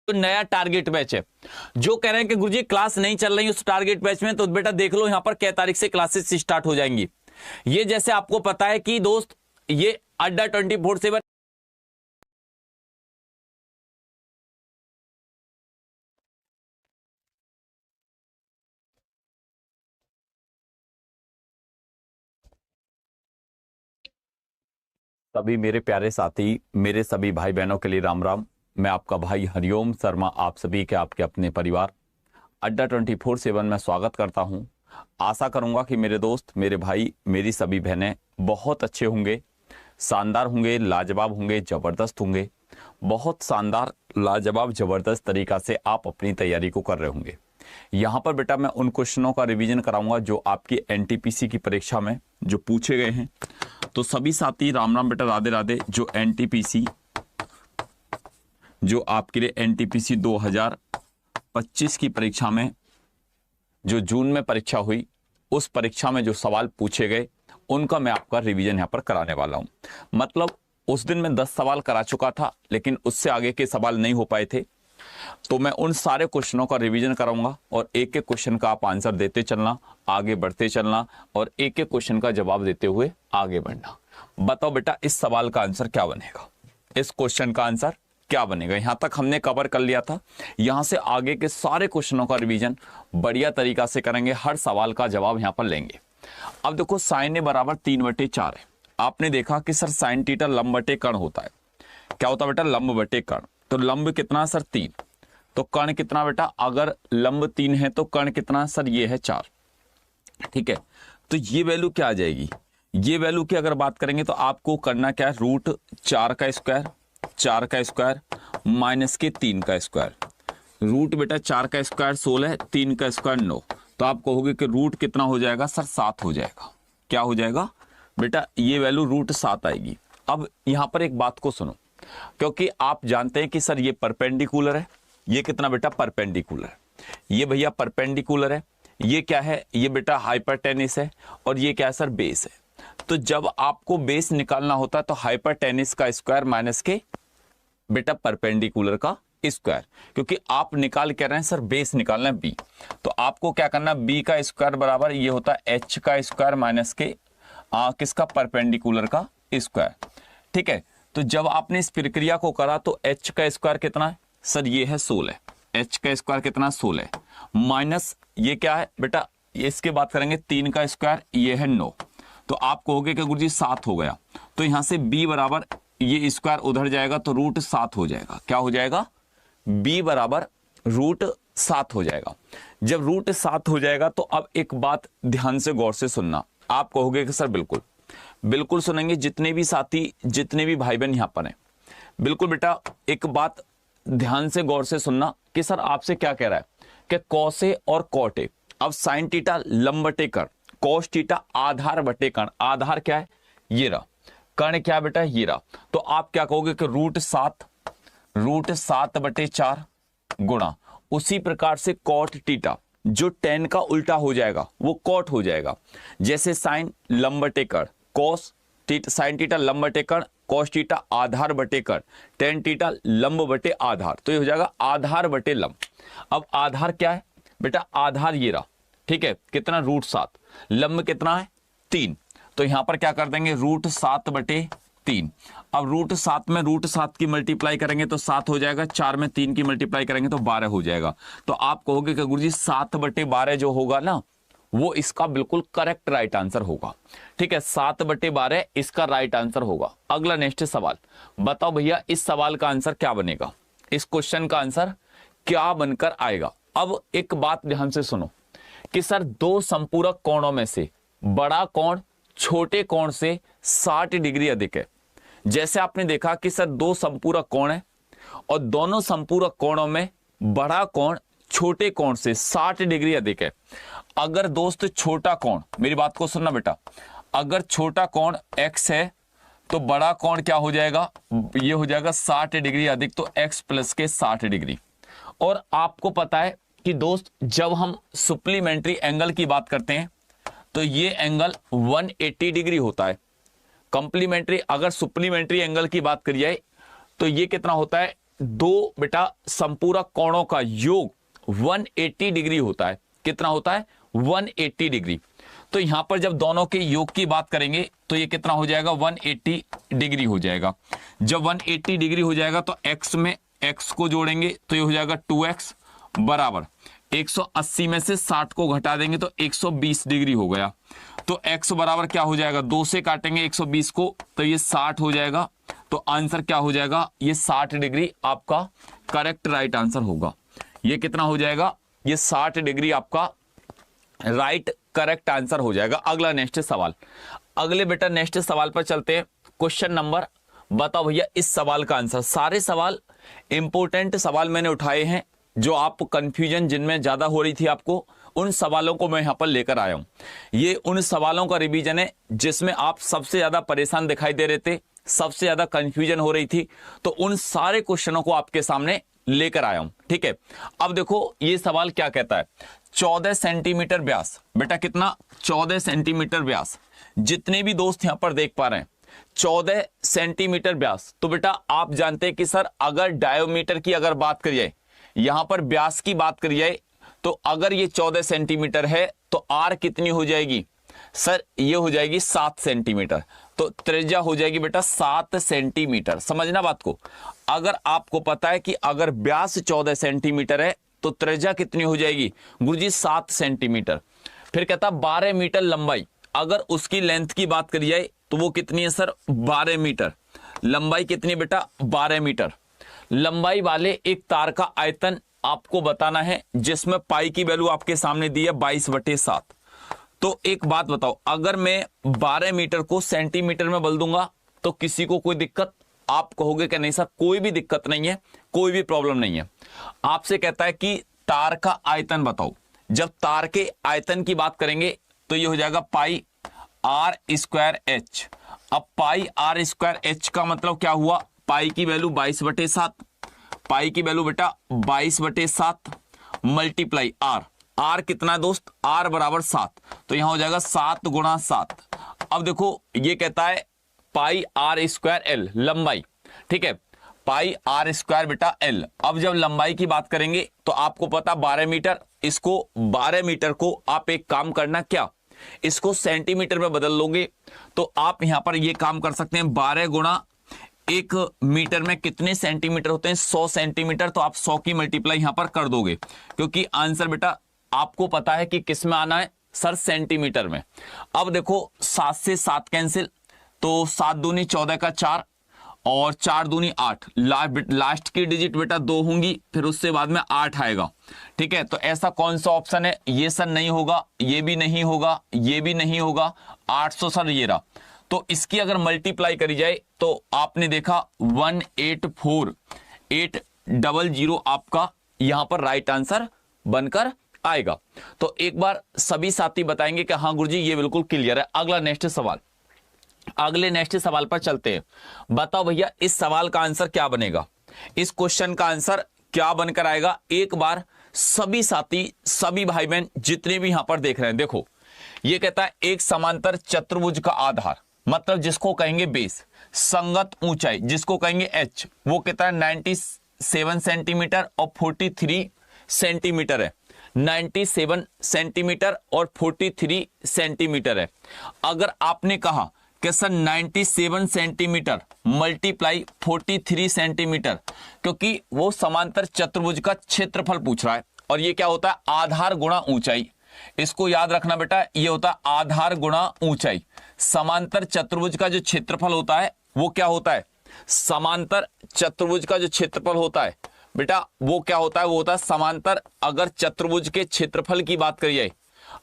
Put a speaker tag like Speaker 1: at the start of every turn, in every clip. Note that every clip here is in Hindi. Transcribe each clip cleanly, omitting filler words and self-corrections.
Speaker 1: तो नया टारगेट बैच है, जो कह रहे हैं कि गुरुजी क्लास नहीं चल रही उस टारगेट बैच में, तो बेटा देख लो यहां पर क्या तारीख से क्लासेस स्टार्ट हो जाएंगी। ये जैसे आपको पता है कि दोस्त ये अड्डा 24/7 सभी मेरे प्यारे साथी, मेरे सभी भाई बहनों के लिए राम राम। मैं आपका भाई हरिओम शर्मा आप सभी के आपके अपने परिवार अड्डा 24/7 में स्वागत करता हूं। आशा करूंगा कि मेरे दोस्त, मेरे भाई, मेरी सभी बहनें बहुत अच्छे होंगे, शानदार होंगे, लाजवाब होंगे, ज़बरदस्त होंगे। बहुत शानदार, लाजवाब, ज़बरदस्त तरीका से आप अपनी तैयारी को कर रहे होंगे। यहाँ पर बेटा मैं उन क्वेश्चनों का रिवीजन कराऊंगा जो आपकी एनटीपीसी की परीक्षा में जो पूछे गए हैं। तो सभी साथी राम राम बेटा, राधे राधे। जो एनटीपीसी, जो आपके लिए एनटीपीसी 2025 की परीक्षा में जो जून में परीक्षा हुई, उस परीक्षा में जो सवाल पूछे गए उनका मैं आपका रिवीजन यहाँ पर कराने वाला हूँ। मतलब उस दिन मैं 10 सवाल करा चुका था, लेकिन उससे आगे के सवाल नहीं हो पाए थे, तो मैं उन सारे क्वेश्चनों का रिवीजन कराऊंगा और एक एक क्वेश्चन का आप आंसर देते चलना, आगे बढ़ते चलना और एक एक क्वेश्चन का जवाब देते हुए आगे बढ़ना। बताओ बेटा इस सवाल का आंसर क्या बनेगा, इस क्वेश्चन का आंसर क्या बनेगा। यहां तक हमने कवर कर लिया था, यहां से आगे के सारे क्वेश्चनों का रिवीजन बढ़िया तरीका से करेंगे, हर सवाल का जवाब यहां पर लेंगे। अब देखो साइन ए बराबर 3/4 है। आपने देखा कि सर साइन थीटा लंब बटे कर्ण होता है। क्या होता है बेटा? लंब बटे कर्ण। तो लंब कितना सर? 3। तो कर्ण कितना बेटा? अगर लंब 3 है तो कर्ण कितना सर? ये है 4। ठीक है, तो ये वैल्यू क्या आ जाएगी? ये वैल्यू की अगर बात करेंगे तो आपको करना क्या है? √4 का स्क्वायर, 4 का स्क्वायर माइनस के 3 का स्क्वायर। रूट बेटा 4 का स्क्वायर 16, 3 का स्क्वायर 9। तो आप कहोगे कि रूट कितना हो जाएगा सर? 7 हो जाएगा। क्या हो जाएगा बेटा? ये वैल्यू √7 आएगी। अब यहां पर एक बात को सुनो, क्योंकि आप जानते हैं कि सर ये परपेंडिकुलर है। ये कितना बेटा? परपेंडिकुलर। ये भैया परपेंडिकुलर है। ये क्या है? ये बेटा हाइपरटेनिस है। और ये क्या है सर? बेस है। तो जब आपको बेस निकालना होता है तो हाइपरटेनिस का स्क्वायर माइनस के बेटा परपेंडिकुलर का स्क्वायर, क्योंकि आप निकाल के रहे हैं सर बेस निकालना है बी, तो आपको क्या करना है? बी का स्क्वायर बराबर ये होता है एच का स्क्वायर माइनस के किसका? परपेंडिकुलर का स्क्वायर। ठीक है, तो जब आपने इस प्रक्रिया को करा तो एच का स्क्वायर कितना है सर? ये है 16। एच का स्क्वायर कितना? 16 माइनस ये क्या है बेटा? इसके बात करेंगे 3 का स्क्वायर, ये है 9। तो आप कहोगे कि गुरुजी 7 हो गया, तो यहां से b बराबर ये स्क्वायर उधर जाएगा तो √7 हो जाएगा। क्या हो जाएगा? b बराबर √7 हो जाएगा। जब √7 हो जाएगा तो अब एक बात ध्यान से गौर से सुनना। आप कहोगे कि सर बिल्कुल बिल्कुल सुनेंगे, जितने भी साथी, जितने भी भाई बहन यहां पर हैं, बिल्कुल बेटा एक बात ध्यान से गौर से सुनना कि सर आपसे क्या कह रहा है कि कॉस ए और कॉट ए। अब साइन थीटा लंब बटे कर्ण, कॉस थीटा आधार बटे कर्ण। आधार क्या है? ये रहा। कर्ण क्या बेटा? ये रहा। तो आप क्या कहोगे कि √7/4 गुणा, उसी प्रकार से कॉट थीटा जो tan का उल्टा हो जाएगा वो कॉट हो जाएगा। जैसे साइन लंब बटे कर्ण, कॉस साइन थीटा लंब बटे कर्ण, कॉस थीटा आधार बटे कर्ण, tan थीटा लंब बटे आधार, तो ये हो जाएगा आधार बटे लंब। अब आधार क्या है बेटा? आधार ये रहा। ठीक है, कितना? √7। लंब कितना है? 3। तो यहां पर क्या कर देंगे? √7/3। अब √7 में √7 की मल्टीप्लाई करेंगे तो 7 हो जाएगा, 4 में 3 की मल्टीप्लाई करेंगे तो 12 हो जाएगा। तो आप कहोगे कि गुरुजी 7/12 जो होगा ना, वो इसका बिल्कुल करेक्ट राइट आंसर होगा। ठीक है, 7/12 इसका राइट आंसर होगा। अगला नेक्स्ट सवाल बताओ भैया, इस सवाल का आंसर क्या बनेगा? इस क्वेश्चन का आंसर क्या बनकर आएगा? अब एक बात ध्यान से सुनो कि सर दो संपूरक कोणों में से बड़ा कोण छोटे कोण से 60 डिग्री अधिक है। जैसे आपने देखा कि सर दो संपूरक कोण है और दोनों संपूरक कोणों में बड़ा कोण छोटे कोण से 60 डिग्री अधिक है। अगर दोस्त छोटा कोण, मेरी बात को सुनना बेटा, अगर छोटा कोण x है तो बड़ा कोण क्या हो जाएगा? ये हो जाएगा 60 डिग्री अधिक, तो x प्लस के 60 डिग्री। और आपको पता है कि दोस्त जब हम सुप्लीमेंट्री एंगल की बात करते हैं तो ये एंगल 180 डिग्री होता है। कंप्लीमेंट्री, अगर सुप्लीमेंट्री एंगल की बात करी जाए तो ये कितना होता है? दो बेटा संपूरक कोणों का योग 180 डिग्री होता है। कितना होता है? 180 डिग्री। तो यहां पर जब दोनों के योग की बात करेंगे तो ये कितना हो जाएगा? 180 डिग्री हो जाएगा। जब 180 डिग्री हो जाएगा तो x में x को जोड़ेंगे तो ये हो जाएगा 2x बराबर 180 में से 60 को घटा देंगे तो 120 डिग्री हो गया। तो x बराबर क्या हो जाएगा? 2 से काटेंगे 120 को तो ये 60 हो जाएगा। तो आंसर क्या हो जाएगा? ये 60 डिग्री आपका करेक्ट राइट आंसर होगा। ये कितना हो जाएगा? ये 60 डिग्री आपका राइट करेक्ट आंसर हो जाएगा। अगला नेक्स्ट सवाल, अगले बेटा नेक्स्ट सवाल पर चलते हैं। क्वेश्चन नंबर, बताओ भैया इस सवाल का आंसर। सारे सवाल इंपोर्टेंट सवाल मैंने उठाए हैं, जो आप कंफ्यूजन जिनमें ज्यादा हो रही थी आपको, उन सवालों को मैं यहां पर लेकर आया हूं। ये उन सवालों का रिवीजन है जिसमें आप सबसे ज्यादा परेशान दिखाई दे रहे थे, सबसे ज्यादा कंफ्यूजन हो रही थी, तो उन सारे क्वेश्चनों को आपके सामने लेकर आया हूं। ठीक है, अब देखो ये सवाल क्या कहता है। 14 सेंटीमीटर व्यास, बेटा कितना? 14 सेंटीमीटर व्यास। जितने भी दोस्त यहां पर देख पा रहे हैं 14 सेंटीमीटर व्यास, तो बेटा आप जानते हैं कि सर अगर डायोमीटर की अगर बात करी जाए, यहां पर व्यास की बात करी जाए, तो अगर ये 14 सेंटीमीटर है तो आर कितनी हो जाएगी? सर ये हो जाएगी 7 सेंटीमीटर। तो त्रिज्या हो जाएगी बेटा 7 सेंटीमीटर। समझना बात को। अगर आपको पता है कि अगर व्यास 14 सेंटीमीटर है तो त्रिज्या कितनी हो जाएगी? गुरुजी 7 सेंटीमीटर। फिर कहता 12 मीटर लंबाई, अगर उसकी लेंथ की बात करी जाए तो वो कितनी है सर? 12 मीटर। लंबाई कितनी बेटा? 12 मीटर। लंबाई वाले एक तार का आयतन आपको बताना है, जिसमें पाई की वैल्यू आपके सामने दी है 22/7। तो एक बात बताओ, अगर मैं 12 मीटर को सेंटीमीटर में बदल दूंगा तो किसी को कोई दिक्कत? आप कहोगे कि नहीं सर कोई भी दिक्कत नहीं है, कोई भी प्रॉब्लम नहीं है। आपसे कहता है कि तार का आयतन बताओ। जब तार के आयतन की बात करेंगे तो ये हो जाएगा पाई आर स्क्वायर एच। अब पाई आर स्क्वायर एच का मतलब क्या हुआ? पाई की वैल्यू 22/7, पाई की वैल्यू बेटा 22/7 मल्टीप्लाई आर। आर कितना दोस्त? आर बराबर 7, तो यहां हो जाएगा 7 गुणा 7। अब देखो ये कहता है पाई आर स्क्वायर एल लंबाई। ठीक है, पाई आर स्क्वायर बेटा एल। अब जब लंबाई की बात करेंगे तो आपको पता 12 मीटर, इसको 12 मीटर को आप एक काम करना, क्या इसको सेंटीमीटर में बदल लोगे तो आप यहां पर ये काम कर सकते हैं। 12 गुणा 1 मीटर में कितने सेंटीमीटर होते हैं? 100 सेंटीमीटर। तो आप 100 की मल्टीप्लाई यहां पर कर दोगे, क्योंकि आंसर बेटा आपको पता है कि किस में आना है सर? सेंटीमीटर में। अब देखो 7 से 7 कैंसिल, तो 7 दूनी 14 का 4 और 4 दूनी 8। लास्ट की डिजिट बेटा 2 होंगी, फिर उससे बाद में 8 आएगा। ठीक है, तो ऐसा कौन सा ऑप्शन है? ये सर नहीं होगा, ये भी नहीं होगा, ये भी नहीं होगा। 800 सर ये रहा। तो इसकी अगर मल्टीप्लाई करी जाए तो आपने देखा 184,800 आपका यहां पर राइट आंसर बनकर आएगा। तो एक बार सभी साथी बताएंगे कि हाँ गुरुजी ये बिल्कुल क्लियर है। अगला नेक्स्ट सवाल, अगले नेक्स्ट सवाल पर चलते हैं। बताओ भैया इस सवाल का आंसर क्या बनेगा? इस क्वेश्चन का आंसर क्या बनकर आएगा? एक बार सभी साथी, सभी भाई बहन जितने भी यहां पर देख रहे हैं, देखो ये कहता है एक समांतर चतुर्भुज का आधार, मतलब जिसको कहेंगे बेस, संगत ऊंचाई जिसको कहेंगे एच, वो कहता है 97 सेंटीमीटर और 43 सेंटीमीटर है। 97 सेंटीमीटर और 43 सेंटीमीटर है। अगर आपने कहा कि सर 97 सेंटीमीटर मल्टीप्लाई 43 सेंटीमीटर, क्योंकि वो समांतर चतुर्भुज का क्षेत्रफल पूछ रहा है, और ये क्या होता है? आधार गुणा ऊंचाई। इसको याद रखना बेटा, ये होता है आधार गुणा ऊंचाई। समांतर चतुर्भुज का जो क्षेत्रफल होता है वो क्या होता है? समांतर चतुर्भुज का जो क्षेत्रफल होता है बेटा वो क्या होता है? वो होता है समांतर, अगर चतुर्भुज के क्षेत्रफल की बात करिए,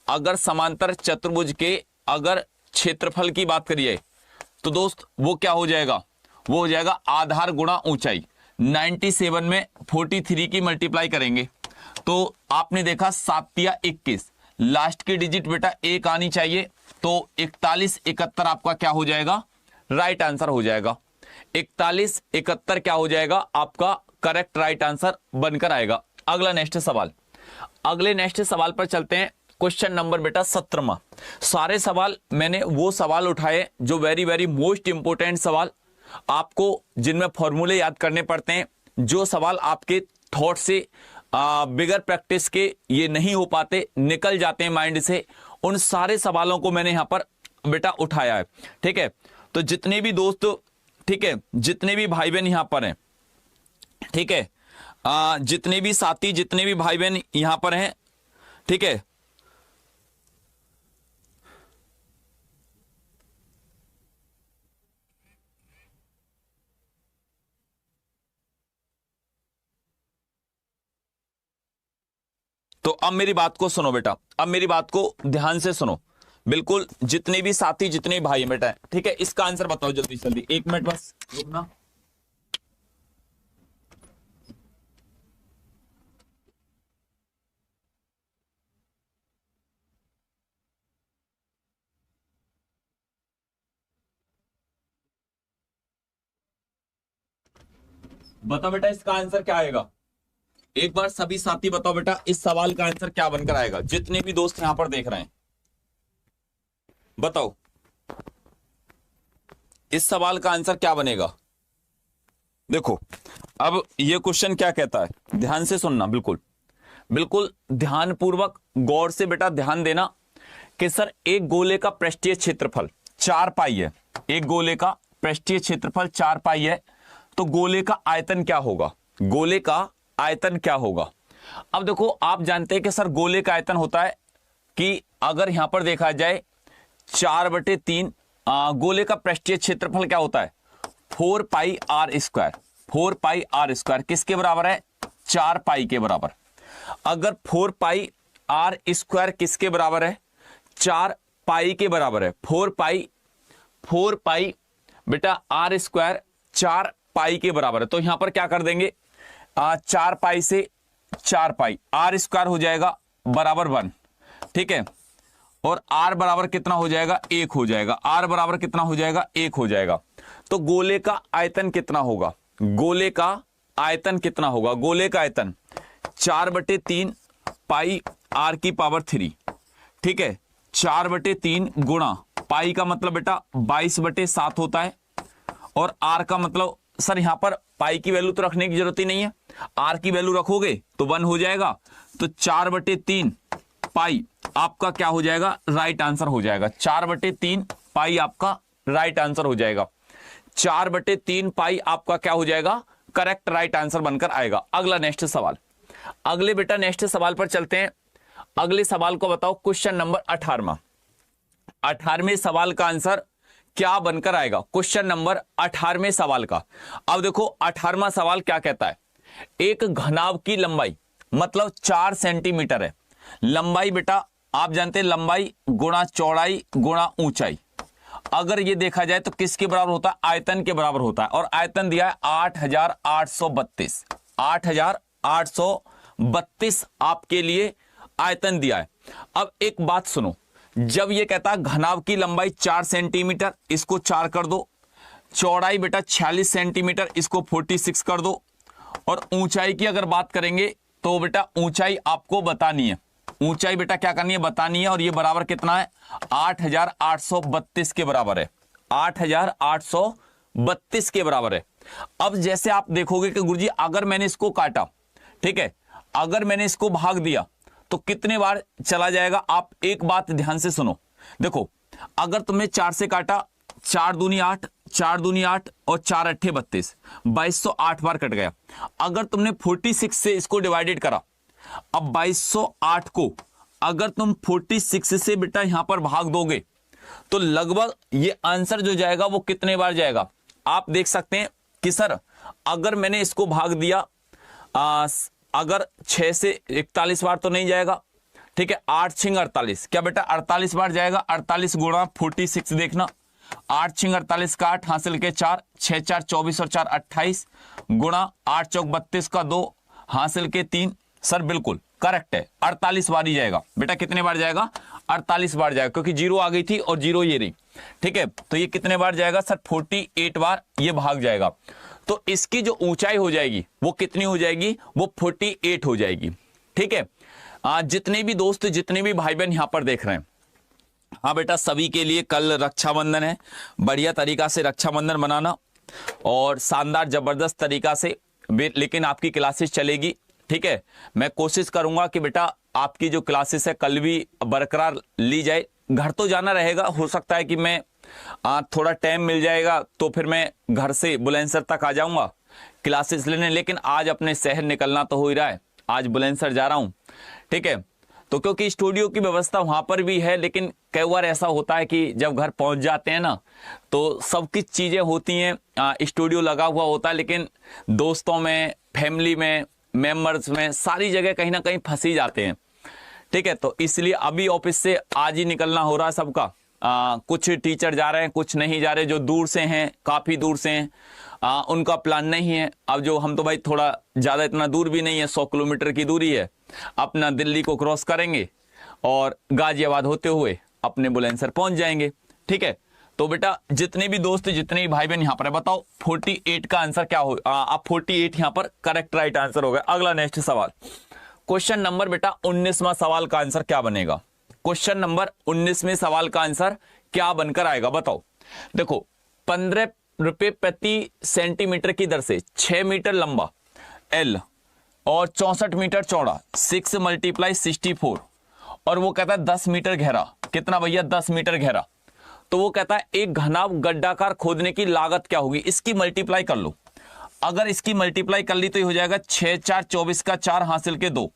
Speaker 1: अगर समांतर चतुर्भुज के अगर क्षेत्रफल की बात करिए तो दोस्त वो क्या हो जाएगा? वो हो जाएगा आधार गुणा ऊंचाई। 97 में 43 की मल्टीप्लाई करेंगे तो आपने देखा 7 या 21, लास्ट की डिजिट बेटा 1 आनी चाहिए, तो 41 71 आपका क्या हो जाएगा? राइट आंसर हो जाएगा। 41 71 क्या हो जाएगा? आपका करेक्ट राइट आंसर बनकर आएगा। अगला नेक्स्ट सवाल, अगले नेक्स्ट सवाल पर चलते हैं। क्वेश्चन नंबर बेटा 17वां। सारे सवाल मैंने वो सवाल उठाए जो वेरी वेरी मोस्ट इंपोर्टेंट सवाल, आपको जिनमें फॉर्मूले याद करने पड़ते हैं, जो सवाल आपके थॉट से बिगर प्रैक्टिस के ये नहीं हो पाते, निकल जाते हैं माइंड से, उन सारे सवालों को मैंने यहां पर बेटा उठाया है। ठीक है, तो जितने भी दोस्त, ठीक है, जितने भी भाई बहन यहां पर हैं, ठीक है, जितने भी साथी, जितने भी भाई बहन यहां पर हैं, ठीक है, तो अब मेरी बात को सुनो बेटा, अब मेरी बात को ध्यान से सुनो, बिल्कुल जितने भी साथी, जितने भी भाई हैं बेटा, ठीक है, इसका आंसर बताओ जल्दी जल्दी, 1 मिनट बस रुकना। बताओ बेटा इसका आंसर क्या आएगा, एक बार सभी साथी बताओ बेटा इस सवाल का आंसर क्या बनकर आएगा, जितने भी दोस्त यहां पर देख रहे हैं बताओ इस सवाल का आंसर क्या बनेगा। देखो अब ये क्वेश्चन क्या कहता है, ध्यान से सुनना, बिल्कुल बिल्कुल ध्यान पूर्वक गौर से बेटा ध्यान देना कि सर एक गोले का पृष्ठीय क्षेत्रफल 4 पाई है, एक गोले का पृष्ठीय क्षेत्रफल 4 पाई है, तो गोले का आयतन क्या होगा, गोले का आयतन क्या होगा। अब देखो आप जानते हैं कि सर गोले का आयतन होता है कि अगर यहां पर देखा जाए 4/3, गोले का पृष्ठीय क्षेत्रफल क्या होता है 4 pi r square, 4 pi r square किसके बराबर है 4 पाई के बराबर। अगर 4 पाई आर स्क्वायर किसके बराबर है 4 पाई के बराबर है, 4 पाई बेटा आर स्क्वायर 4 पाई के बराबर है, तो यहां पर क्या कर देंगे 4 पाई से 4 पाई आर स्क्वायर हो जाएगा बराबर 1, ठीक है, और आर बराबर कितना हो जाएगा 1 हो जाएगा, आर बराबर कितना हो जाएगा 1 हो जाएगा। तो गोले का आयतन कितना होगा, गोले का आयतन कितना होगा, गोले का आयतन 4/3 पाई आर की पावर 3, ठीक है, 4/3 गुणा पाई का मतलब बेटा 22/7 होता है, और आर का मतलब सर यहां पर पाई की वैल्यू तो रखने की जरूरत ही नहीं है, आर की वैल्यू रखोगे तो 1 हो जाएगा, तो 4/3 पाई आपका क्या हो जाएगा राइट आंसर हो जाएगा, 4/3 पाई आपका राइट आंसर हो जाएगा, 4/3 पाई आपका क्या हो जाएगा करेक्ट राइट आंसर बनकर आएगा। अगला नेक्स्ट सवाल, अगले बेटा नेक्स्ट सवाल पर चलते हैं। अगले सवाल को बताओ क्वेश्चन नंबर 18वां, 18वें सवाल का आंसर क्या बनकर आएगा, क्वेश्चन नंबर 18वें सवाल का। अब देखो 18वां सवाल क्या कहता है, एक घनाभ की लंबाई मतलब 4 सेंटीमीटर है, लंबाई बेटा आप जानते हैं लंबाई गुणा चौड़ाई गुणा ऊंचाई, अगर ये देखा जाए तो किसके बराबर होता है आयतन के बराबर होता है, और आयतन दिया है 8832, 8832 आपके लिए आयतन दिया है। अब एक बात सुनो, जब ये कहता है घनाभ की लंबाई 4 सेंटीमीटर, इसको 4 कर दो, चौड़ाई बेटा 46 सेंटीमीटर, इसको 46 कर दो, और ऊंचाई की अगर बात करेंगे तो बेटा ऊंचाई आपको बतानी है, ऊंचाई बेटा क्या करनी है बतानी है, और ये बराबर कितना है 8832 के बराबर है, 8832 के बराबर है। अब जैसे आप देखोगे कि गुरुजी अगर मैंने इसको काटा, ठीक है, अगर मैंने इसको भाग दिया तो कितने बार चला जाएगा, आप एक बात ध्यान से सुनो, देखो अगर तुमने 4 से काटा, 4 दूनी 8, 4 दूनी 8 और 4 अट्ठे 32, 2208 बार कट गया। अगर तुमने 46 से इसको डिवाइडेड करा, अब 2208 को अगर तुम 46 से बेटा यहां पर भाग दोगे तो लगभग ये आंसर जो जाएगा वो कितने बार जाएगा, आप देख सकते हैं कि सर अगर मैंने इसको भाग दिया अगर 6 से 41 बार तो नहीं जाएगा, ठीक है, 8 6 48, क्या बेटा 48 बार जाएगा, 48 गुणा 46 देखना, 8 6 48 का 8 हासिल के 4, 6 4 24 और 4 28 गुणा 8 चौक 32 का 2 हासिल के 3, सर बिल्कुल करेक्ट है 48 बार ही जाएगा बेटा, कितने बार जाएगा 48 बार जाएगा, क्योंकि 0 आ गई थी और 0 ये रही, ठीक है, तो ये कितने बार जाएगा सर 48 बार ये भाग जाएगा। तो इसकी जो ऊंचाई हो जाएगी वो कितनी हो जाएगी, वो 48 हो जाएगी, ठीक है। जितने भी दोस्त जितने भी भाई बहन यहां पर देख रहे हैं, हाँ बेटा सभी के लिए कल रक्षाबंधन है, बढ़िया तरीका से रक्षाबंधन मनाना और शानदार जबरदस्त तरीका से लेकिन आपकी क्लासेस चलेगी, ठीक है। मैं कोशिश करूंगा कि बेटा आपकी जो क्लासेस है कल भी बरकरार ली जाए। घर तो जाना रहेगा, हो सकता है कि मैं थोड़ा टाइम मिल जाएगा तो फिर मैं घर से बुलंदशहर तक आ जाऊंगा क्लासेस लेने, लेकिन आज अपने शहर निकलना तो हो ही रहा है, आज बुलंदशहर जा रहा हूं, ठीक है। तो क्योंकि स्टूडियो की व्यवस्था वहां पर भी है, लेकिन कई बार ऐसा होता है कि जब घर पहुंच जाते हैं ना तो सब कुछ चीज़ें होती हैं, स्टूडियो लगा हुआ होता है, लेकिन दोस्तों में, फैमिली में, मेंबर्स में, सारी जगह कहीं ना कहीं फंसी जाते हैं, ठीक है। तो इसलिए अभी ऑफिस से आज ही निकलना हो रहा है सबका। कुछ टीचर जा रहे हैं, कुछ नहीं जा रहे, जो दूर से हैं, काफ़ी दूर से हैं, उनका प्लान नहीं है। अब जो हम तो भाई थोड़ा ज़्यादा इतना दूर भी नहीं है, 100 किलोमीटर की दूरी है, अपना दिल्ली को क्रॉस करेंगे और गाजियाबाद होते हुए अपने बुलंदशहर पहुंच जाएंगे, ठीक है। तो बेटा जितने भी दोस्त, जितने भी भाई बहन यहाँ पर है, बताओ 48 का आंसर क्या हो। अब 48 यहाँ पर करेक्ट राइट आंसर हो गया। अगला नेक्स्ट सवाल, क्वेश्चन नंबर बेटा 19वां सवाल का आंसर क्या बनेगा। क्वेश्चन नंबर 19वें सवाल का आंसर क्या बनकर आएगा, बताओ। देखो 15 रुपए प्रति सेंटीमीटर की दर से 6 मीटर लंबा एल और 64 मीटर चौड़ा 6 × 64 और वो कहता है 10 मीटर गहरा। कितना भैया? 10 मीटर गहरा। तो वो कहता है एक घना गड्ढाकार खोदने की लागत क्या होगी, इसकी मल्टीप्लाई कर लो। अगर इसकी मल्टीप्लाई कर ली तो ये हो जाएगा 6 4 24 का 4 हासिल के 2,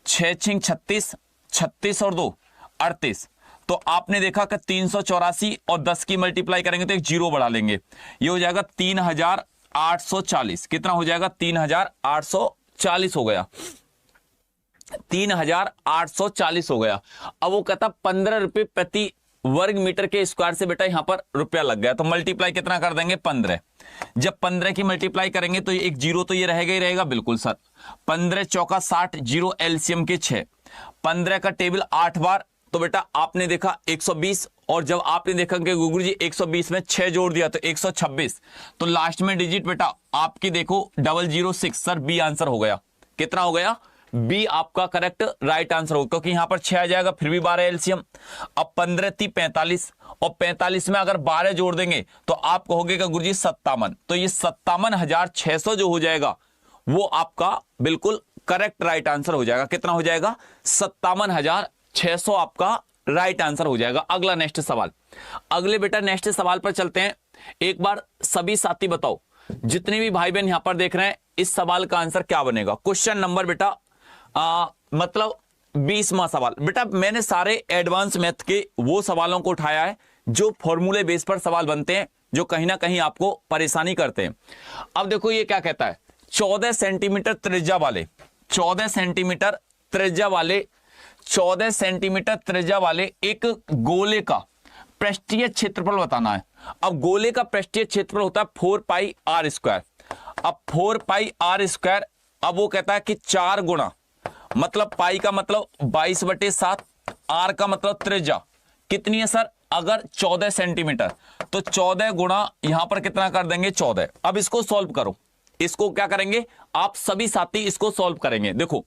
Speaker 1: 6 6 36, 36 और 2 38। तो आपने देखा कि 384 और 10 की मल्टीप्लाई करेंगे तो एक जीरो बढ़ा लेंगे, ये हो जाएगा 3840। कितना हो जाएगा? 3840 हो गया, 3840 हो गया। अब वो कहता 15 रुपए प्रति वर्ग मीटर के स्क्वायर से बेटा यहां पर रुपया लग गया, तो मल्टीप्लाई कितना कर देंगे? 15। जब 15 की मल्टीप्लाई करेंगे तो एक जीरो तो ये रहेगा ही रहेगा, बिल्कुल सर। 15 चौका 60, जीरो एलसीएम के 6, 15 का टेबल 8 बार, तो बेटा आपने देखा 120, और जब आपने देखा कि गुरुजी 120 में 6 जोड़ दिया तो 126, तो लास्ट में डिजिट बेटा आपकी देखो 006। सर बी आंसर हो गया। कितना हो गया? बी आपका करेक्ट राइट आंसर होगा, क्योंकि यहां पर 6 आ जाएगा, फिर भी 12 एलसीएम। अब 15 थी 45 और 45 में अगर 12 जोड़ देंगे तो आप कहोगे कि गुरुजी 57, तो ये 57,600 जो हो जाएगा वो आपका बिल्कुल करेक्ट राइट आंसर हो जाएगा। कितना हो जाएगा? 57,600 आपका राइट आंसर हो जाएगा। अगला नेक्स्ट सवाल, अगले बेटा नेक्स्ट सवाल पर चलते हैं। एक बार सभी साथी बताओ, जितने भी भाई बहन यहां पर देख रहे हैं, इस सवाल का आंसर क्या बनेगा। क्वेश्चन नंबर बेटा मतलब 20वां सवाल। बेटा मैंने सारे एडवांस मैथ के वो सवालों को उठाया है जो फॉर्मूले बेस पर सवाल बनते हैं, जो कहीं ना कहीं आपको परेशानी करते हैं। अब देखो ये क्या कहता है, 14 सेंटीमीटर त्रिज्या वाले 14 सेंटीमीटर त्रिज्या वाले 14 सेंटीमीटर त्रिज्या वाले एक गोले का पृष्ठीय क्षेत्रफल बताना है। अब गोले का पृष्ठीय क्षेत्रफल होता है 4 पाई आर स्क्वायर। अब 4 पाई आर स्क्वायर, अब वो कहता है कि 4 गुणा, मतलब पाई का मतलब 22/7, आर का मतलब त्रिज्या कितनी है सर? अगर 14 सेंटीमीटर, तो 14 गुणा यहां पर कितना कर देंगे? 14। अब इसको सॉल्व करो, इसको क्या करेंगे आप सभी साथी, इसको सॉल्व करेंगे। देखो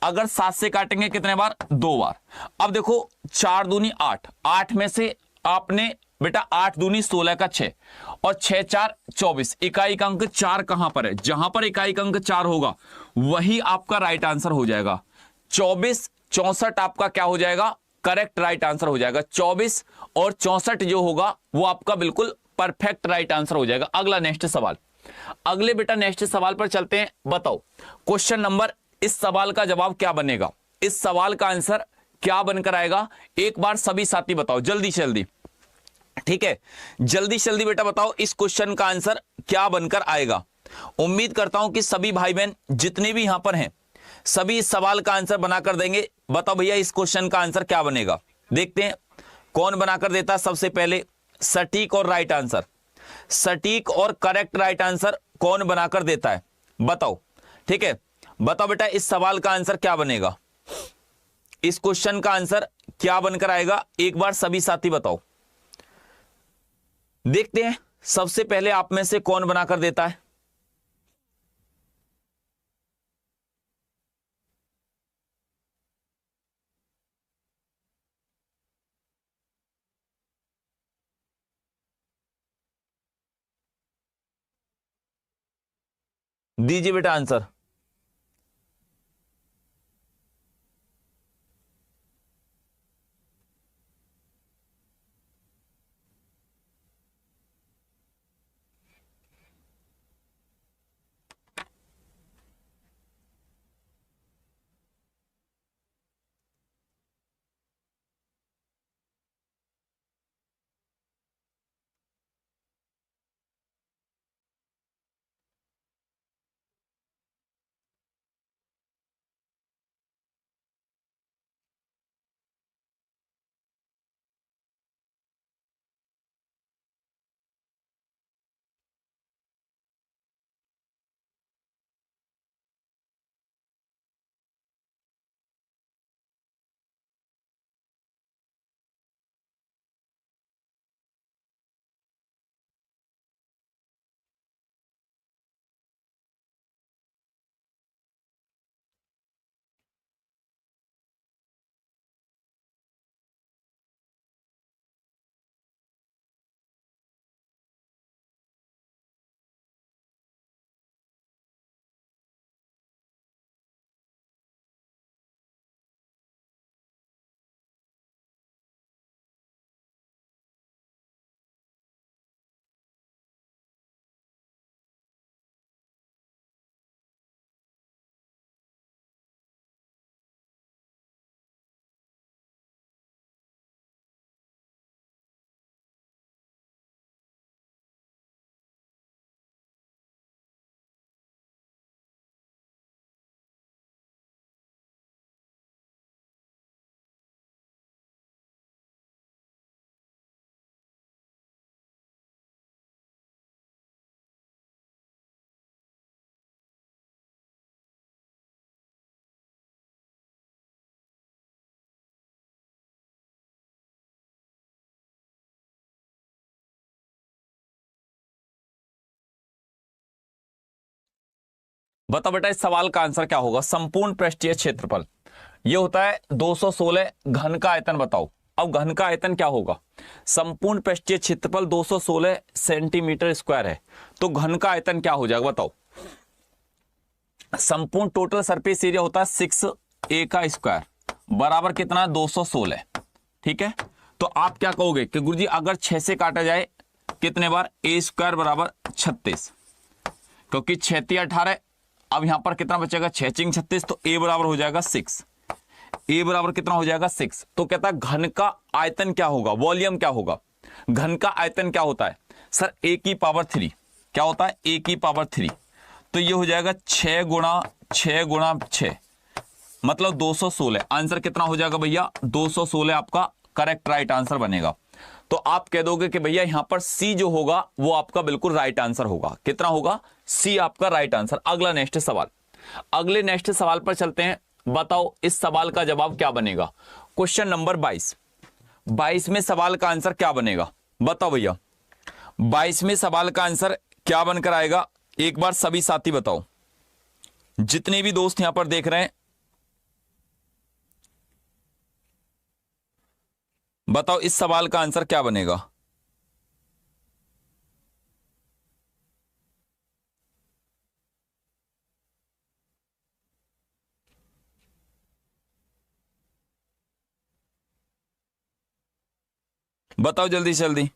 Speaker 1: अगर 7 से काटेंगे कितने बार? 2 बार। अब देखो 4 दूनी 8, 8 में से आपने बेटा 8 दूनी 16 का 6 और 6 4 24। इकाई का अंक 4 कहां पर है? जहां पर इकाई का अंक 4 होगा वही आपका राइट आंसर हो जाएगा। 24 64 आपका क्या हो जाएगा? करेक्ट राइट आंसर हो जाएगा। 24 और 64 जो होगा वो आपका बिल्कुल परफेक्ट राइट आंसर हो जाएगा। अगला नेक्स्ट सवाल, अगले बेटा नेक्स्ट सवाल पर चलते हैं। बताओ क्वेश्चन नंबर, इस सवाल का जवाब क्या बनेगा, इस सवाल का आंसर क्या बनकर आएगा? एक बार सभी साथी बताओ जल्दी से जल्दी, ठीक है, जल्दी से जल्दी बेटा बताओ इस क्वेश्चन का आंसर क्या बनकर आएगा। उम्मीद करता हूं कि सभी भाई बहन जितने भी यहां पर हैं सभी इस सवाल का आंसर बनाकर देंगे। बताओ भैया इस क्वेश्चन का आंसर क्या बनेगा। देखते हैं कौन बनाकर देता है सबसे पहले सटीक और राइट आंसर। सटीक और करेक्ट राइट आंसर कौन बनाकर देता है, बताओ। ठीक है, बताओ बेटा इस सवाल का आंसर क्या बनेगा, इस क्वेश्चन का आंसर क्या बनकर आएगा। एक बार सभी साथी बताओ। देखते हैं सबसे पहले आप में से कौन बनाकर देता है। दीजिए बेटा आंसर। बताओ बेटा इस सवाल का आंसर क्या होगा। संपूर्ण पृष्ठीय क्षेत्रफल ये होता है 216 घन का आयतन। बताओ अब घन का आयतन क्या होगा। संपूर्ण पृष्ठीय क्षेत्रफल 216 सेंटीमीटर स्क्वायर है, तो घन का आयतन क्या हो जाएगा बताओ। संपूर्ण टोटल सरफेस एरिया होता है 6a का स्क्वायर बराबर कितना 216। ठीक है, तो आप क्या कहोगे कि गुरुजी अगर 6 से काटा जाए कितने बार, a स्क्वायर बराबर 36, क्योंकि 6 18। अब यहां पर कितना बचेगा 6 चिंग 36, तो a बराबर हो जाएगा 6। a बराबर कितना हो जाएगा 6। तो कहता है घन का आयतन क्या होगा, वॉल्यूम क्या होगा। घन का आयतन क्या होता है सर, a की पावर 3। क्या होता है a की पावर 3, तो ये हो जाएगा 6 गुणा 6 मतलब 216। आंसर कितना हो जाएगा भैया 216 आपका करेक्ट राइट आंसर बनेगा। तो आप कह दोगे कि भैया यहां पर सी जो होगा वो आपका बिल्कुल राइट आंसर होगा। कितना होगा, सी आपका राइट आंसर। अगला नेक्स्ट सवाल, अगले नेक्स्ट सवाल पर चलते हैं। बताओ इस सवाल का जवाब क्या बनेगा। क्वेश्चन नंबर 22 सवाल का आंसर क्या बनेगा। बताओ भैया 22वें सवाल का आंसर क्या बनकर आएगा, एक बार सभी साथी बताओ, जितने भी दोस्त यहां पर देख रहे हैं बताओ इस सवाल का आंसर क्या बनेगा। बताओ जल्दी से जल्दी।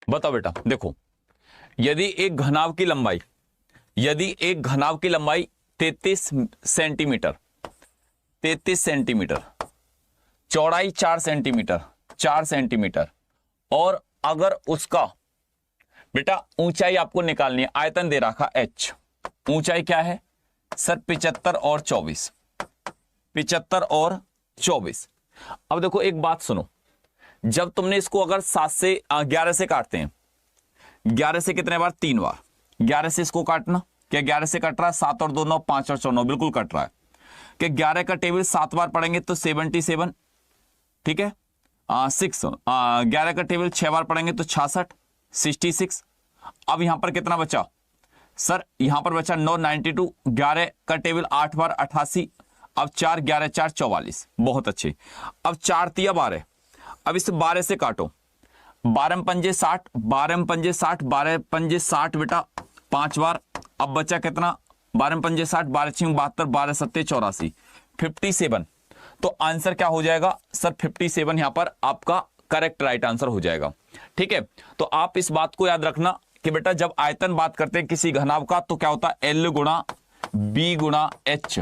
Speaker 1: बताओ बेटा देखो, यदि एक घनाभ की लंबाई, यदि एक घनाभ की लंबाई 33 सेंटीमीटर, 33 सेंटीमीटर, चौड़ाई 4 सेंटीमीटर, 4 सेंटीमीटर, और अगर उसका बेटा ऊंचाई आपको निकालनी है, आयतन दे रखा h, ऊंचाई क्या है सर 75 और 24, 75 और 24, अब देखो एक बात सुनो, जब तुमने इसको अगर 11 से काटते हैं, 11 से कितने बार? 3 बार। 11 से इसको काटना, क्या 11 से कट रहा है? 7 और 2 9, 5 और 4 9, बिल्कुल कट रहा है। कि 11 का टेबल 7 बार पढ़ेंगे तो 77, ठीक है। 11 का टेबल 6 बार पढ़ेंगे तो 66, 66। अब यहां पर कितना बचा सर? यहां पर बचा 9, 92। 11 का टेबल 8 बार 88। अब 4, 11 4 44। बहुत अच्छे। अब 4 तिया 12, अब इसे 12 से काटो। 12 पंजे 60, 12 पंजे 60, 12 पंजे 60 बेटा 5 बार। अब बचा कितना? 12 पंजे 60, 12 6 72, 12 7 84, 57। तो आंसर क्या हो जाएगा सर? 57 यहां पर आपका करेक्ट राइट आंसर हो जाएगा। ठीक है, तो आप इस बात को याद रखना कि बेटा जब आयतन बात करते हैं किसी घनाभ का तो क्या होता है? L गुणा B गुणा H।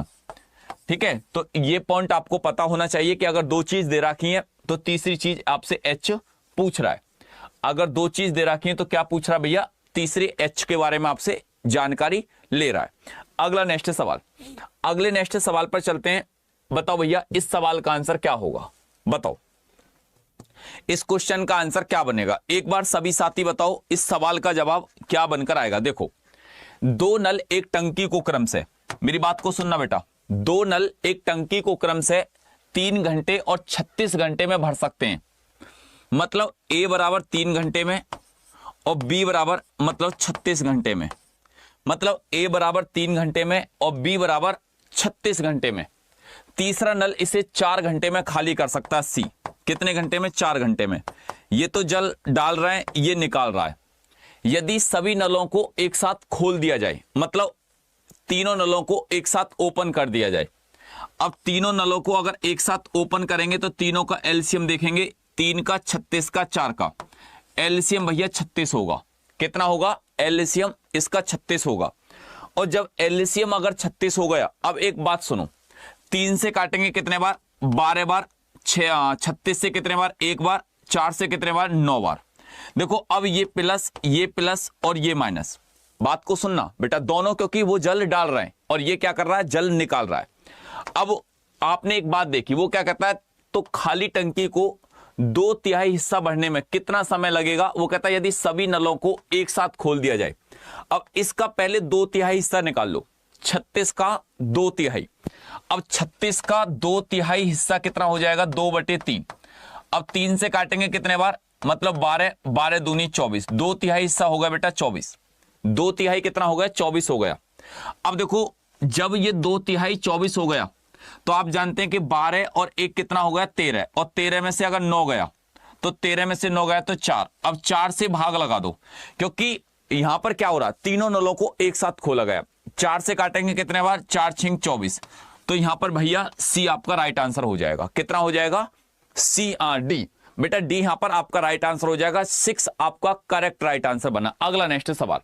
Speaker 1: ठीक है, तो ये पॉइंट आपको पता होना चाहिए कि अगर 2 चीज दे रखी है तो तीसरी चीज आपसे H पूछ रहा है। अगर 2 चीज दे रखी है तो क्या पूछ रहा है भैया? तीसरे H के बारे में आपसे जानकारी ले रहा है। अगला नेक्स्ट सवाल, अगले नेक्स्ट सवाल पर चलते हैं। बताओ भैया इस सवाल का आंसर क्या होगा? बताओ इस क्वेश्चन का आंसर क्या बनेगा? एक बार सभी साथी बताओ इस सवाल का जवाब क्या बनकर आएगा। देखो 2 नल एक टंकी को क्रम से, मेरी बात को सुनना बेटा, 2 नल एक टंकी को क्रम से 3 घंटे और 36 घंटे में भर सकते हैं। मतलब A बराबर 3 घंटे में और B बराबर मतलब 36 घंटे में। मतलब A बराबर 3 घंटे में और B बराबर 36 घंटे में। तीसरा नल इसे 4 घंटे में खाली कर सकता है। C कितने घंटे में? 4 घंटे में। ये तो जल डाल रहा है, ये निकाल रहा है। यदि सभी नलों को एक साथ खोल दिया जाए, मतलब तीनों नलों को एक साथ ओपन कर दिया जाए। अब तीनों नलों को अगर एक साथ ओपन करेंगे तो तीनों का एलसीएम देखेंगे, 3 का 36 का 4 का एलसीएम भैया 36 होगा। कितना होगा? एलसीएम इसका 36 होगा। और जब एलसीएम अगर 36 हो गया, अब एक बात सुनो, 3 से काटेंगे कितने बार? 12 बार। 36 से कितने बार? 1 बार। 4 से कितने बार? 9 बार। देखो अब ये प्लस और ये माइनस। बात को सुनना बेटा दोनों, क्योंकि वो जल डाल रहे हैं और ये क्या कर रहा है? जल निकाल रहा है। अब आपने एक बात देखी, वो क्या कहता है? तो खाली टंकी को 2/3 हिस्सा भरने में कितना समय लगेगा? वो कहता है यदि सभी नलों को एक साथ खोल दिया जाए। अब इसका पहले 2/3 हिस्सा निकाल लो। 36 का 2/3। अब 36 का 2/3 हिस्सा कितना हो जाएगा? 2/3। अब 3 से काटेंगे कितने बार? मतलब 12, 12 दूनी 24। 2/3 हिस्सा हो गया बेटा 24। 2/3 कितना हो गया? 24 हो गया। अब देखो जब ये 2/3 24 हो गया तो आप जानते हैं कि 12 और 1 कितना हो गया? 13। और 13 में से अगर 9 गया तो 13 में से 9 गया तो 4। अब 4 से भाग लगा दो, क्योंकि यहां पर क्या हो रहा है? तीनों नलों को एक साथ खोला गया। 4 से काटेंगे कितने बार? 4 6 24। तो यहां पर भैया सी आपका राइट आंसर हो जाएगा। कितना हो जाएगा? सी डी बेटा, डी यहां पर आपका राइट आंसर हो जाएगा। 6 आपका करेक्ट राइट आंसर बना। अगला नेक्स्ट सवाल,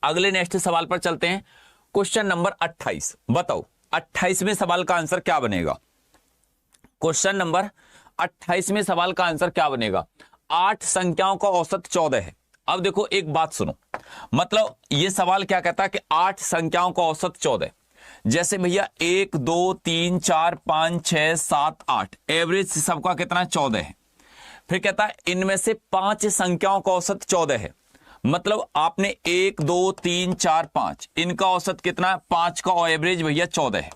Speaker 1: अगले नेक्स्ट सवाल पर चलते हैं। Question number 28। बताओ 28वें सवाल का आंसर क्या बनेगा? क्वेश्चन नंबर 28वें सवाल का आंसर क्या बनेगा? 8 संख्याओं का औसत 14 है। अब देखो एक बात सुनो, मतलब ये सवाल क्या कहता है कि 8 संख्याओं का औसत 14। जैसे भैया 1 2 3 4 5 6 7 8, एवरेज सबका कितना? 14 है। फिर कहता है इनमें से 5 संख्याओं का औसत 14 है। मतलब आपने 1 2 3 4 5, इनका औसत कितना है? 5 का एवरेज भैया 14 है।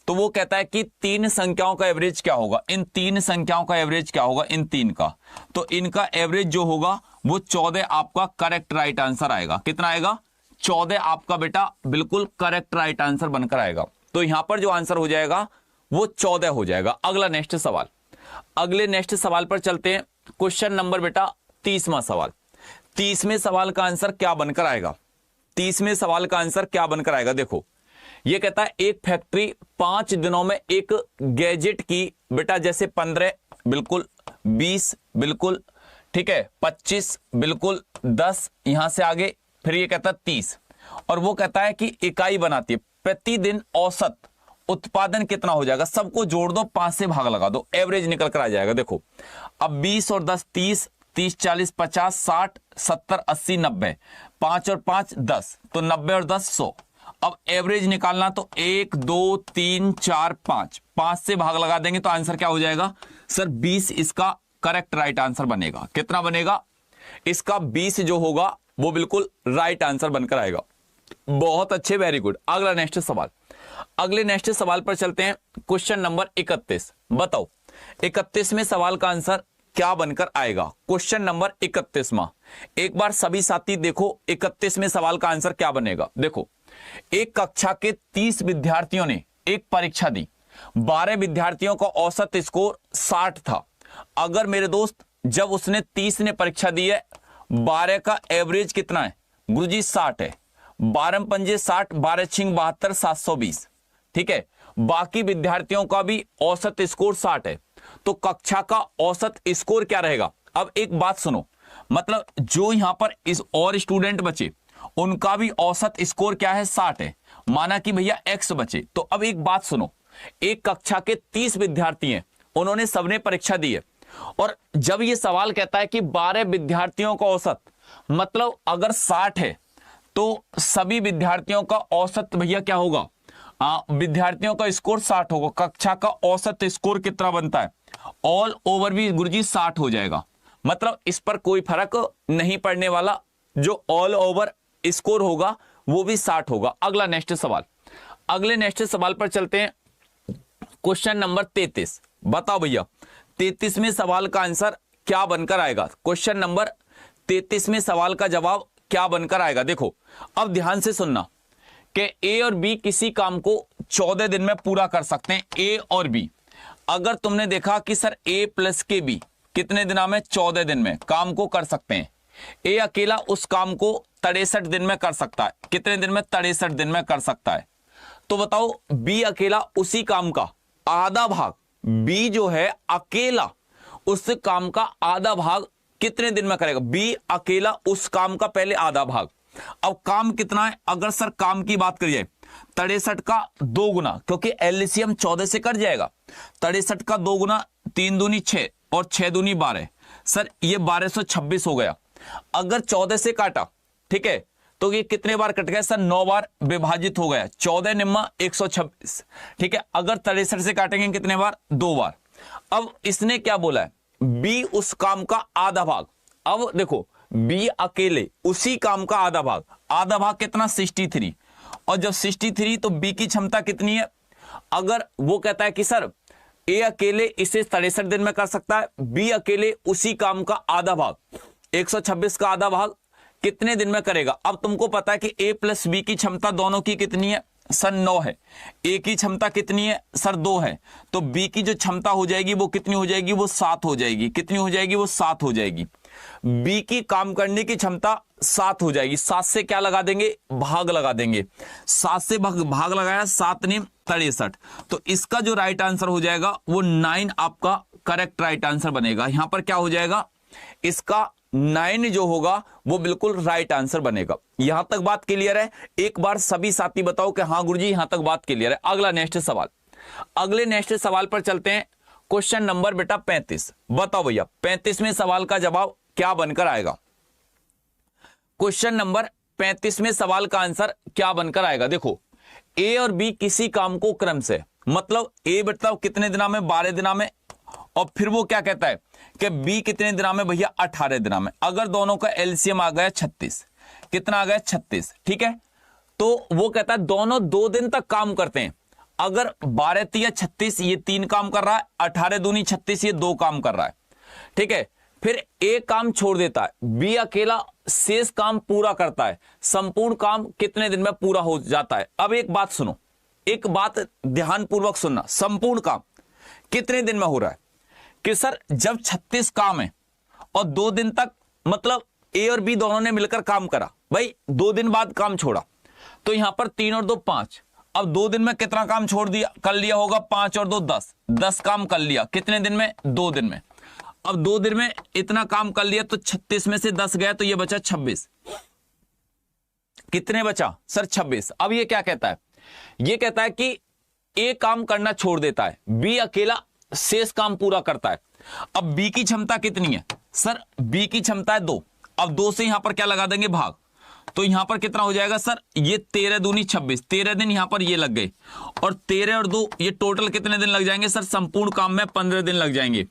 Speaker 1: तो वो कहता है कि 3 संख्याओं का एवरेज क्या होगा? इन 3 संख्याओं का एवरेज क्या होगा? इन 3 का। तो इनका एवरेज जो होगा वो 14 आपका करेक्ट राइट आंसर आएगा। कितना आएगा? 14 आपका बेटा बिल्कुल करेक्ट राइट आंसर बनकर आएगा। तो यहां पर जो आंसर हो जाएगा वो 14 हो जाएगा। अगला नेक्स्ट सवाल, अगले नेक्स्ट सवाल पर चलते हैं। क्वेश्चन नंबर बेटा 30वां सवाल। 30वें सवाल का आंसर क्या बनकर आएगा? 30वें सवाल का आंसर क्या बनकर आएगा? देखो ये कहता है एक फैक्ट्री 5 दिनों में एक गैजेट की बेटा, जैसे 15 बिल्कुल, 20 बिल्कुल, ठीक है, 25 बिल्कुल, 10 यहां से आगे, फिर ये कहता है 30, और वो कहता है कि इकाई बनाती है। प्रतिदिन औसत उत्पादन कितना हो जाएगा? सबको जोड़ दो, 5 से भाग लगा दो, एवरेज निकल कर आ जाएगा। देखो अब 20 और 10 30, 30 40 50 60 70 80 90, 5 और 5 10, तो 90 और 10 100। अब एवरेज निकालना तो 1 2 3 4 5, 5 से भाग लगा देंगे तो आंसर क्या हो जाएगा सर 20 इसका करेक्ट राइट आंसर बनेगा। कितना बनेगा इसका 20 जो होगा वो बिल्कुल राइट आंसर बनकर आएगा। बहुत अच्छे, वेरी गुड। अगला नेक्स्ट सवाल, अगले नेक्स्ट सवाल पर चलते हैं। क्वेश्चन नंबर 31 बताओ 31वें सवाल का आंसर क्या बनकर आएगा। क्वेश्चन नंबर 31वां, एक बार सभी साथी देखो 31वें सवाल का आंसर क्या बनेगा। देखो एक कक्षा के 30 विद्यार्थियों ने एक परीक्षा दी, 12 विद्यार्थियों का औसत स्कोर 60 था। अगर मेरे दोस्त जब उसने 30 ने परीक्षा दी है, 12 का एवरेज कितना है गुरुजी 60 है, 12 पंजे 60, 12 छिंग 72, 720। ठीक है, बाकी विद्यार्थियों का भी औसत स्कोर 60 है, तो कक्षा का औसत स्कोर क्या रहेगा। अब एक बात सुनो, मतलब जो यहां पर इस और स्टूडेंट बचे उनका भी औसत स्कोर क्या है 60 है, माना कि भैया x बचे। तो अब एक बात सुनो, एक कक्षा के 30 विद्यार्थी हैं, उन्होंने सबने परीक्षा दी है, और जब ये सवाल कहता है कि 12 विद्यार्थियों का औसत, मतलब अगर 60 है तो सभी विद्यार्थियों का औसत भैया क्या होगा, विद्यार्थियों का स्कोर 60 होगा। कक्षा का औसत स्कोर कितना बनता है, ऑल ओवर भी गुरुजी 60 हो जाएगा। मतलब इस पर कोई फर्क नहीं पड़ने वाला, जो ऑल ओवर स्कोर होगा वो भी 60 होगा। अगला नेक्स्ट सवाल, अगले नेक्स्ट सवाल पर चलते हैं। क्वेश्चन नंबर 33 बताओ भैया 33वें सवाल का आंसर क्या बनकर आएगा। क्वेश्चन नंबर 33वें सवाल का जवाब क्या बनकर आएगा। देखो अब ध्यान से सुनना कि ए और बी किसी काम को 14 दिन में पूरा कर सकते हैं। ए और बी, अगर तुमने देखा कि सर ए प्लस के बी कितने दिनों में 14 दिन में काम को कर सकते हैं, ए अकेला उस काम को 63 दिन में कर सकता है। कितने दिन में 63 दिन में कर सकता है। तो बताओ बी अकेला उसी काम का आधा भाग, बी जो है अकेला उस काम का आधा भाग कितने दिन में करेगा। बी अकेला उस काम का पहले आधा भाग, अब काम कितना है, अगर सर काम की बात करिए 63 का 2 गुना, क्योंकि एलसीएम 14 से कट जाएगा, 63 का 2 गुना 3 दूनी 6 और 6 दूनी 12, सर ये 1226 हो गया। अगर 14 से काटा, ठीक है, तो ये कितने बार कट गया सर 9 बार विभाजित हो गया, 14 निम्मा 126। ठीक है, अगर 63 से काटेंगे कितने बार, 2 बार। अब इसने क्या बोला है, बी उस काम का आधा भाग। अब देखो बी अकेले उसी काम का आधा भाग, आधा भाग कितना 63, और जब 63 तो बी की क्षमता कितनी है। अगर वो कहता है कि सर ए अकेले इसे 63 दिन में कर सकता है, बी अकेले उसी काम का आधा भाग 126 का आधा भाग कितने दिन में करेगा। अब तुमको पता है कि ए प्लस बी की क्षमता दोनों की कितनी है सर 9 है, ए की क्षमता कितनी है सर 2 है, तो बी की जो क्षमता हो जाएगी वो कितनी हो जाएगी, वो 7 हो जाएगी। कितनी हो जाएगी, वो 7 हो जाएगी। बी की काम करने की क्षमता 7 हो जाएगी, 7 से क्या लगा देंगे, भाग लगा देंगे, 7 से भाग लगाया, 7 ने 63, तो इसका जो राइट आंसर हो जाएगा वो 9 आपका करेक्ट राइट आंसर बनेगा। यहां पर क्या हो जाएगा, इसका 9 जो होगा वो बिल्कुल राइट आंसर बनेगा। यहां तक बात क्लियर है। एक बार सभी साथी बताओ कि हाँ गुरुजी यहां तक बात क्लियर है। अगला नेक्स्ट सवाल, अगले नेक्स्ट सवाल पर चलते हैं। क्वेश्चन नंबर बेटा 35 बताओ भैया 35वें सवाल का जवाब क्या बनकर आएगा। क्वेश्चन नंबर 35वें सवाल का आंसर क्या बनकर आएगा। देखो ए और बी किसी काम को क्रम से, मतलब ए बताओ कितने दिनों में, 12 दिनों में, और फिर वो क्या कहता है कि बी कितने दिनों में भैया 18 दिनों में। अगर दोनों का एलसीएम आ गया 36, कितना आ गया 36, ठीक है, तो वो कहता है दोनों 2 दिन तक काम करते हैं। अगर 12 तिया 36 ये 3 काम कर रहा है, 18 दूनी 36 ये 2 काम कर रहा है, ठीक है, फिर ए काम छोड़ देता है, बी अकेला शेष काम पूरा करता है, संपूर्ण काम कितने दिन में पूरा हो जाता है। अब एक बात सुनो, एक बात ध्यानपूर्वक सुनना, संपूर्ण काम कितने दिन में हो रहा है कि सर जब 36 काम है और 2 दिन तक, मतलब ए और बी दोनों ने मिलकर काम करा, भाई 2 दिन बाद काम छोड़ा, तो यहां पर 3 और 2 5, अब 2 दिन में कितना काम छोड़ दिया, कर लिया होगा, 5 और 2 10 काम कर लिया, कितने दिन में, 2 दिन में। अब 2 दिन में इतना काम कर लिया तो 36 में से 10 गया तो ये बचा 26, कितने बचा सर 26। अब ये क्या कहता है, ये कहता है कि ए काम करना छोड़ देता है, बी अकेला शेष काम पूरा करता है। अब बी की क्षमता कितनी है सर, बी की क्षमता है 2, अब 2 से यहां पर क्या लगा देंगे, भाग, तो यहां पर कितना हो जाएगा सर, ये 13 दूनी 26, 13 दिन यहां पर ये लग गए, और 13 और 2 ये टोटल कितने दिन लग जाएंगे सर, संपूर्ण काम में 15 दिन लग जाएंगे।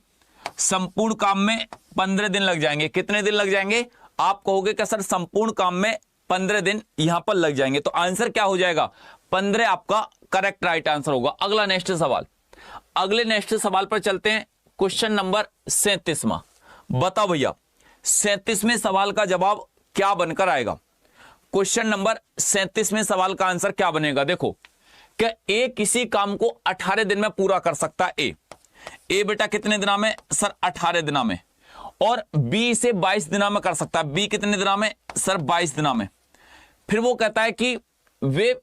Speaker 1: संपूर्ण काम में 15 दिन लग जाएंगे। कितने दिन लग जाएंगे, आप कहोगे कि सर संपूर्ण काम में 15 दिन यहां पर लग जाएंगे, तो आंसर क्या हो जाएगा, 15 आपका करेक्ट राइट आंसर होगा। अगला नेक्स्ट सवाल, अगले नेक्स्ट सवाल पर चलते हैं। क्वेश्चन नंबर 37वां, बताओ भैया 37वें सवाल का जवाब क्या बनकर आएगा। क्वेश्चन नंबर 37वें सवाल का आंसर क्या बनेगा, देखो कि ए किसी काम को 18 दिन में पूरा कर सकता है। ए बेटा कितने दिना में सर, 18 दिना में। और बी इसे 22 दिना में कर सकता है। बी कितने दिना में सर, 22 दिना में। फिर वो कहता है कि वे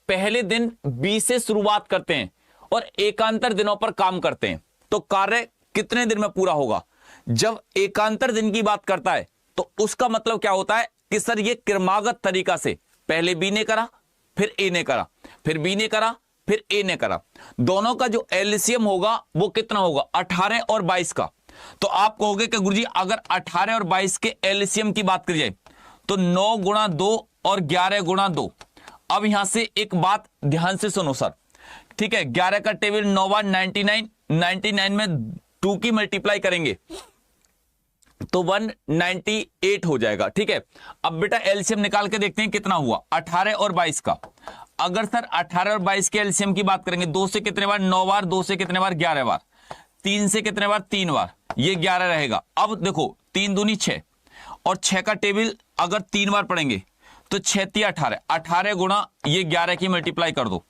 Speaker 1: पहले दिन बी से शुरुआत करते हैं और एकांतर दिनों पर काम करते हैं, तो कार्य कितने दिन में पूरा होगा। जब एकांतर दिन की बात करता है तो उसका मतलब क्या होता है कि सर ये क्रमागत तरीका से पहले बी ने करा, फिर ए ने करा, फिर बी ने करा, फिर ए ने करा। दोनों का जो एलसीएम होगा वो कितना होगा, 18 और 22 का। तो आप कहोगे कि गुरुजी अगर 18 और 22 के एलसीएम की बात करी जाए तो 9 गुणा 2 और 11 गुणा 2। अब यहां से एक बात ध्यान से सुनो सर, ठीक है। 11 का टेबल 9 बार 99, 99 में 2 की मल्टीप्लाई करेंगे तो 198 हो जाएगा, ठीक है। अब बेटा एलसीएम निकाल के देखते हैं कितना हुआ 18 और 22 का। अगर सर 18 और 22 के एलसीएम की बात करेंगे, 2 से कितने बार 9 बार, 2 से कितने बार 11 बार, 3 से कितने बार 3 बार, ये 11 रहेगा। अब देखो 3 दूनी 6 और 6 का टेबल अगर 3 बार पढ़ेंगे तो 6 3 18, 18 गुणा ये 11 की मल्टीप्लाई कर दो,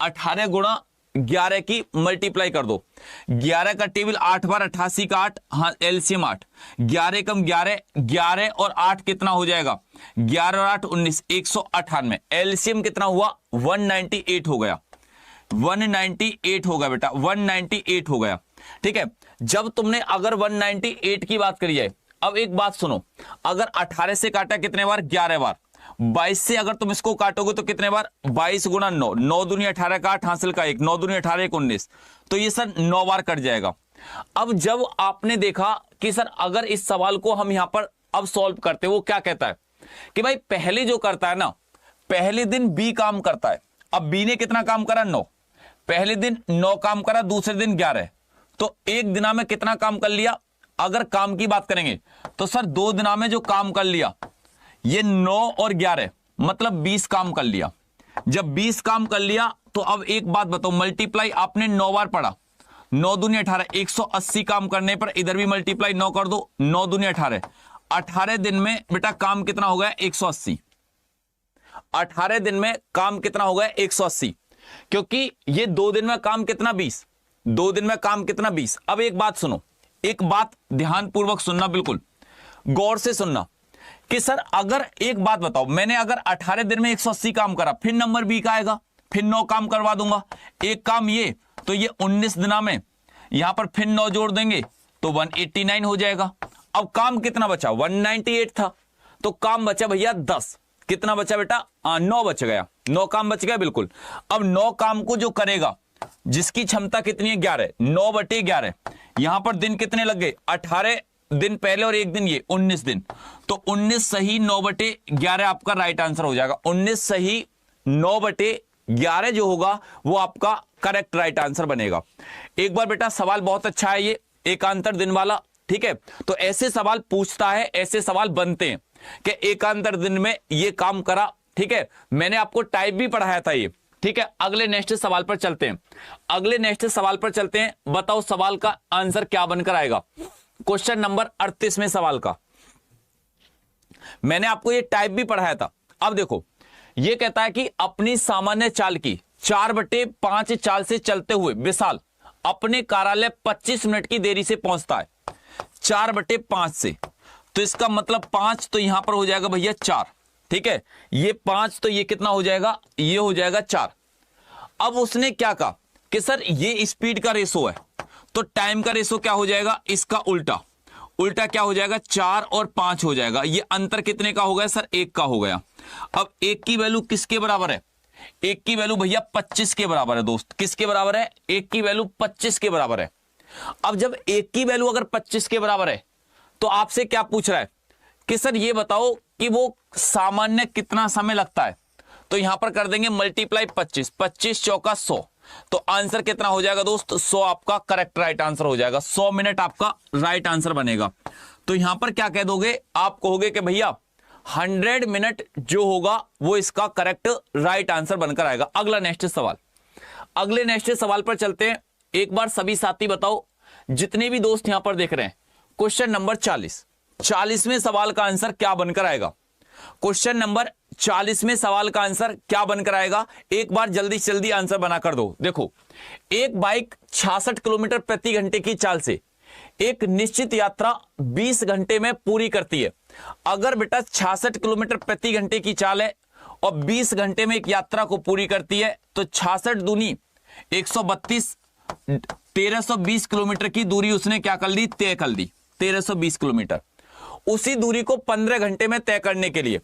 Speaker 1: 18 गुणा 11 की मल्टीप्लाई कर दो। 11 का टेबल 8 बार 88 का 8, हाँ एलसीएम 8, 11 कम 11, 11 और 8 कितना हो जाएगा, 11 और 8 19, 198। एलसीएम कितना हुआ 198 हो गया, 198 हो गया बेटा, 198 हो गया, ठीक है। जब तुमने अगर 198 की बात करी जाए, अब एक बात सुनो, अगर 18 से काटा कितने बार, 11 बार, 22 से अगर तुम इसको काटोगे तो कितने बार, 22 गुणा 9, 9 दूनी 18 का 8 हासिल का 1, 9 दूनी 18 1 19, तो ये सर 9 बार कट जाएगा। अब जब आपने देखा कि सर अगर इस सवाल को हम यहां पर अब सॉल्व करते, वो क्या कहता है कि भाई पहले जो करता है ना, पहले दिन बी काम करता है। अब बी ने कितना काम करा, 9, पहले दिन 9 काम करा, दूसरे दिन 11, तो एक दिना में कितना काम कर लिया। अगर काम की बात करेंगे तो सर 2 दिना में जो काम कर लिया ये 9 और 11 मतलब 20 काम कर लिया। जब 20 काम कर लिया तो अब एक बात बताओ, मल्टीप्लाई आपने 9 बार पढ़ा, 9 दूनी 18, 180 काम करने पर इधर भी मल्टीप्लाई 9 कर दो, 9 दूनी 18, 18 दिन में बेटा काम कितना हो गया 180, 18 दिन में काम कितना हो गया 180, क्योंकि ये 2 दिन में काम कितना 20, 2 दिन में काम कितना 20। अब एक बात सुनो, एक बात ध्यानपूर्वक सुनना, बिल्कुल गौर से सुनना कि सर अगर एक बात बताओ, मैंने अगर 18 दिन में 180 काम करा, फिर नंबर बी का आएगा, फिर 9 काम करवा दूंगा, एक काम ये, तो ये 19 दिना में यहां पर फिर 9 जोड़ देंगे तो 189 हो जाएगा। अब काम कितना बचा, 198 था, तो काम बचा भैया 10, कितना बचा बेटा 9 बच गया, 9 काम बच गया बिल्कुल। अब 9 काम को जो करेगा जिसकी क्षमता कितनी है 11, 9 बटे 11, यहां पर दिन कितने लग गए 18 दिन पहले और एक दिन ये 19 दिन, तो 19 सही 9 बटे 11 आपका राइट आंसर हो जाएगा। 19 सही 9 बटे 11 जो होगा वो आपका करेक्ट राइट आंसर बनेगा। एक बार बेटा सवाल बहुत अच्छा है ये एकांतर दिन वाला, ठीक है। तो ऐसे सवाल पूछता है, ऐसे सवाल बनते हैं कि एकांतर दिन में ये काम करा, ठीक है। मैंने आपको टाइप भी पढ़ाया था ये, ठीक है। अगले नेक्स्ट सवाल पर चलते हैं, अगले नेक्स्ट सवाल पर चलते हैं। बताओ सवाल का आंसर क्या बनकर आएगा। क्वेश्चन नंबर 38वें सवाल का मैंने आपको ये टाइप भी पढ़ाया था। अब देखो ये कहता है कि अपनी सामान्य चाल की 4/5 चाल से चलते हुए विशाल अपने कार्यालय 25 मिनट की देरी से पहुंचता है। 4/5 से, तो इसका मतलब 5 तो यहां पर हो जाएगा भैया 4, ठीक है। ये 5 तो ये कितना हो जाएगा, ये हो जाएगा 4। अब उसने क्या कहा कि सर ये स्पीड का रेशो है, तो टाइम का रेशो क्या हो जाएगा, इसका उल्टा, उल्टा क्या हो जाएगा 4 और 5 हो जाएगा। ये अंतर कितने का हो गया सर, 1 का हो गया। अब 1 की वैल्यू किसके बराबर है, 1 की वैल्यू भैया 25 के बराबर है दोस्त। किसके बराबर है, 1 की वैल्यू 25 के बराबर है। अब जब 1 की वैल्यू अगर 25 के बराबर है तो आपसे क्या पूछ रहा है कि सर ये बताओ कि वो सामान्य कितना समय लगता है, तो यहां पर कर देंगे मल्टीप्लाई 25, 25 चौका 100, तो आंसर कितना हो जाएगा दोस्त, 100 आपका करेक्ट राइट आंसर हो जाएगा। 100 मिनट आपका राइट आंसर बनेगा। तो यहां पर क्या कह दोगे, आप कहोगे कि भैया 100 मिनट जो होगा वो इसका करेक्ट राइट आंसर बनकर आएगा। अगला नेक्स्ट सवाल, अगले नेक्स्ट सवाल पर चलते हैं। एक बार सभी साथी बताओ, जितने भी दोस्त यहां पर देख रहे हैं, क्वेश्चन नंबर 40वें सवाल का आंसर क्या बनकर आएगा। क्वेश्चन नंबर 40वें सवाल का आंसर क्या बनकर आएगा, एक बार जल्दी से जल्दी आंसर बनाकर दो। देखो, एक बाइक 66 किलोमीटर प्रति घंटे की चाल से एक निश्चित यात्रा 20 घंटे में पूरी करती है। अगर बेटा 66 किलोमीटर प्रति घंटे की चाल है और 20 घंटे में एक यात्रा को पूरी करती है, तो 66 दूनी 132, 1320 किलोमीटर की दूरी उसने क्या कर ली, तय कर ली, 1320 किलोमीटर। उसी दूरी को 15 घंटे में तय करने के लिए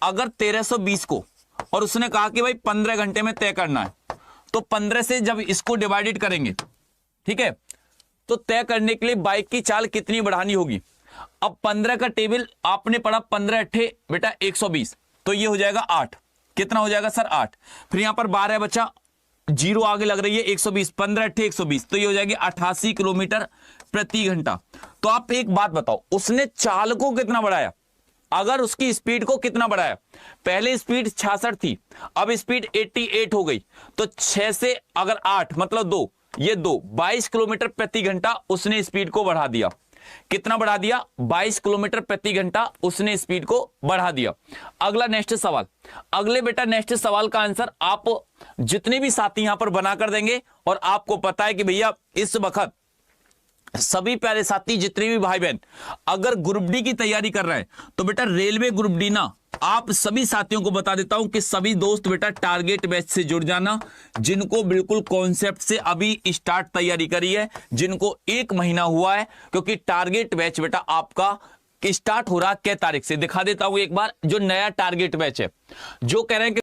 Speaker 1: अगर 1320 को, और उसने कहा कि भाई 15 घंटे में तय करना है, तो 15 से जब इसको डिवाइडेड करेंगे, ठीक है, तो तय करने के लिए बाइक की चाल कितनी बढ़ानी होगी। अब 15 का टेबल आपने पढ़ा, 15 अट्ठे बेटा 120, तो ये हो जाएगा 8। कितना हो जाएगा सर, 8। फिर यहां पर 12 बचा, जीरो आगे लग रही है, 120, 15 अट्ठे 120, तो ये हो जाएगी 88 किलोमीटर प्रति घंटा। तो आप एक बात बताओ, उसने चाल को कितना बढ़ाया, अगर उसकी स्पीड को कितना बढ़ाया। पहले स्पीड 66 थी, अब स्पीड 88 हो गई, तो 6 से अगर 8 मतलब 2, ये 2, 22 किलोमीटर प्रति घंटा उसने स्पीड को बढ़ा दिया। कितना बढ़ा दिया, 22 किलोमीटर प्रति घंटा उसने स्पीड को बढ़ा दिया। अगला नेक्स्ट सवाल, अगले बेटा नेक्स्ट सवाल का आंसर आप जितने भी साथी यहां पर बनाकर देंगे, और आपको पता है कि भैया इस वक्त सभी प्यारे साथी, जितने भी भाई बहन अगर ग्रुप डी की तैयारी कर रहे हैं, तो बेटा रेलवे ग्रुप डी ना, आप सभी साथियों को बता देता हूं कि सभी दोस्त बेटा टारगेट बैच से जुड़ जाना, जिनको बिल्कुल कॉन्सेप्ट से अभी स्टार्ट तैयारी करी है, जिनको 1 महीना हुआ है, क्योंकि टारगेट बैच बेटा आपका स्टार्ट हो रहा है क्या तारीख से, दिखा देता हूं एक बार। जो नया टारगेट बैच है, जो कह रहे हैं कि